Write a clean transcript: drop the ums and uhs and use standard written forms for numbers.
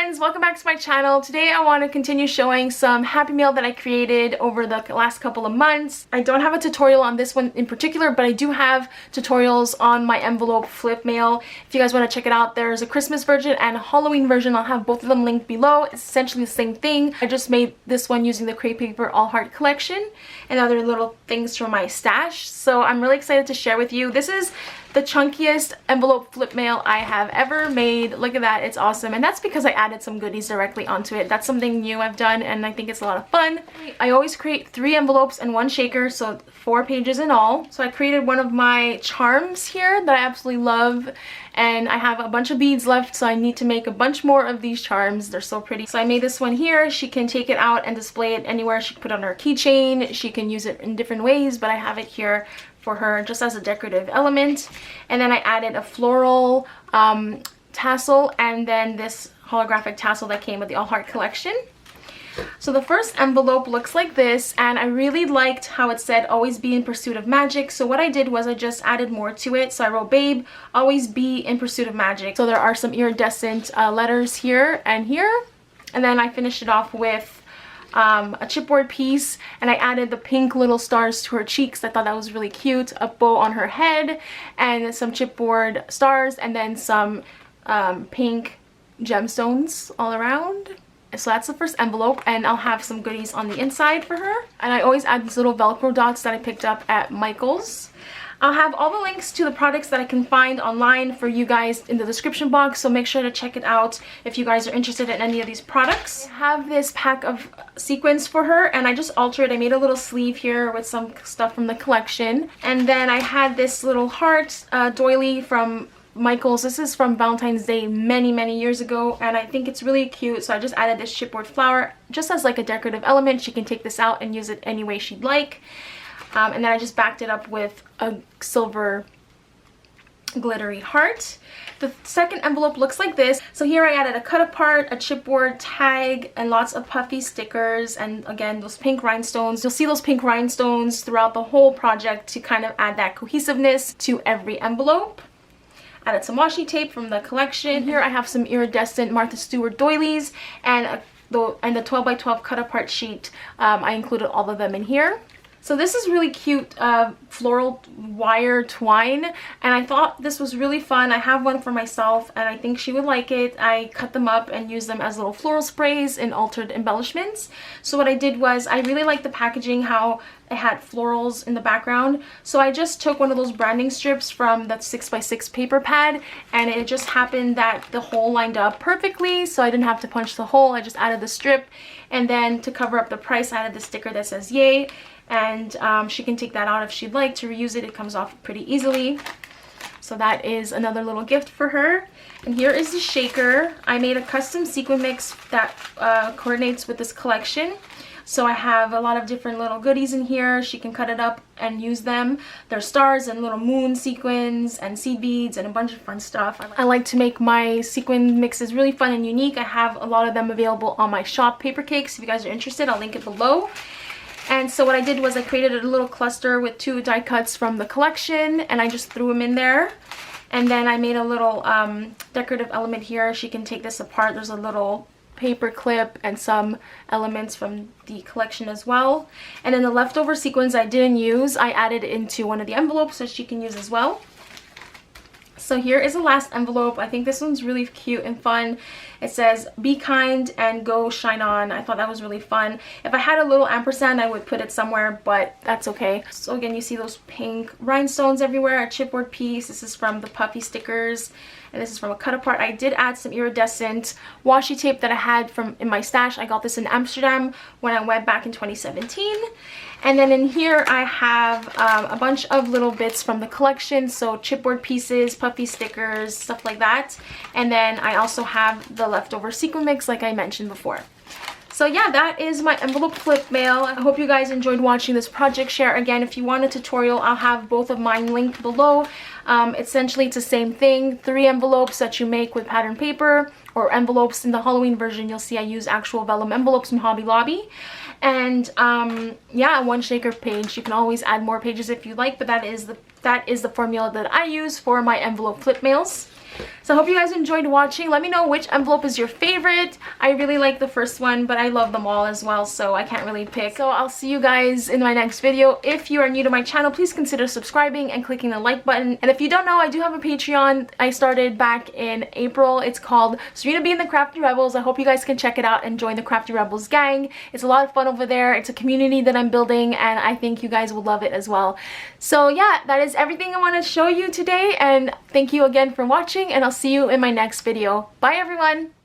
friends, welcome back to my channel. Today I want to continue showing some Happy Mail that I created over the last couple of months. I don't have a tutorial on this one in particular, but I do have tutorials on my envelope flip mail. If you guys want to check it out, there's a Christmas version and a Halloween version. I'll have both of them linked below. It's essentially the same thing. I just made this one using the Crepe Paper All Heart collection and other little things from my stash. So I'm really excited to share with you. This is the chunkiest envelope flip mail I have ever made. Look at that, it's awesome. And that's because I added some goodies directly onto it. That's something new I've done and I think it's a lot of fun. I always create 3 envelopes and 1 shaker, so 4 pages in all. So I created one of my charms here that I absolutely love, and I have a bunch of beads left, so I need to make a bunch more of these charms. They're so pretty. So I made this one here. She can take it out and display it anywhere. She can put it on her keychain. She can use it in different ways, but I have it here for her just as a decorative element. And then I added a floral tassel and then this holographic tassel that came with the All Heart collection. So the first envelope looks like this, and I really liked how it said always be in pursuit of magic. So what I did was I just added more to it. So I wrote, babe, always be in pursuit of magic. So there are some iridescent letters here and here, and then I finished it off with a chipboard piece, and I added the pink little stars to her cheeks. I thought that was really cute. A bow on her head and some chipboard stars, and then some pink gemstones all around. So that's the first envelope, and I'll have some goodies on the inside for her. And I always add these little Velcro dots that I picked up at Michael's. I'll have all the links to the products that I can find online for you guys in the description box, so make sure to check it out if you guys are interested in any of these products. I have this pack of sequins for her, and I just altered. I made a little sleeve here with some stuff from the collection. And then I had this little heart doily from Michael's. This is from Valentine's Day many years ago, and I think it's really cute, so I just added this chipboard flower just as like a decorative element. She can take this out and use it any way she'd like. And then I just backed it up with a silver glittery heart. The second envelope looks like this. So here I added a cut apart, a chipboard tag, and lots of puffy stickers, and again those pink rhinestones. You'll see those pink rhinestones throughout the whole project to kind of add that cohesiveness to every envelope. Added some washi tape from the collection. Here I have some iridescent Martha Stewart doilies and the 12 by 12 cut apart sheet. I included all of them in here. So this is really cute floral wire twine, and I thought this was really fun. I have one for myself and I think she would like it. I cut them up and used them as little floral sprays and altered embellishments. So what I did was, I really liked the packaging, how it had florals in the background. So I just took one of those branding strips from that 6x6 paper pad, and it just happened that the hole lined up perfectly, so I didn't have to punch the hole. I just added the strip, and then to cover up the price I added the sticker that says yay. And she can take that out if she'd like to reuse it. It comes off pretty easily. So that is another little gift for her. And here is the shaker. I made a custom sequin mix that coordinates with this collection. So I have a lot of different little goodies in here. She can cut it up and use them. There's stars and little moon sequins and seed beads and a bunch of fun stuff. I like to make my sequin mixes really fun and unique. I have a lot of them available on my shop, PAPERCAKES. If you guys are interested, I'll link it below. And so what I did was I created a little cluster with 2 die cuts from the collection, and I just threw them in there. And then I made a little decorative element here. She can take this apart. There's a little paper clip and some elements from the collection as well. And then the leftover sequins I didn't use, I added into one of the envelopes so she can use as well. So here is the last envelope. I think this one's really cute and fun. It says, be kind and go shine on. I thought that was really fun. If I had a little ampersand, I would put it somewhere, but that's okay. So again, you see those pink rhinestones everywhere, a chipboard piece. This is from the puffy stickers, and this is from a cut apart. I did add some iridescent washi tape that I had from in my stash. I got this in Amsterdam when I went back in 2017. And then in here I have a bunch of little bits from the collection, so chipboard pieces, puffy stickers, stuff like that. And then I also have the leftover sequin mix like I mentioned before. So yeah, that is my envelope flip mail. I hope you guys enjoyed watching this project share. Again, if you want a tutorial, I'll have both of mine linked below. Essentially, it's the same thing. 3 envelopes that you make with pattern paper, or envelopes in the Halloween version. You'll see I use actual vellum envelopes from Hobby Lobby. And yeah, 1 shaker page. You can always add more pages if you like, but that is the formula that I use for my envelope flip mails. So I hope you guys enjoyed watching. Let me know which envelope is your favorite. I really like the first one, but I love them all as well, so I can't really pick. So I'll see you guys in my next video. If you are new to my channel, please consider subscribing and clicking the like button. And if you don't know, I do have a Patreon I started back in April. It's called Serena being the Crafty Rebels. I hope you guys can check it out and join the Crafty Rebels gang. It's a lot of fun over there. It's a community that I'm building, and I think you guys will love it as well. So yeah, that is everything I want to show you today, and thank you again for watching, and I'll see you in my next video. Bye everyone!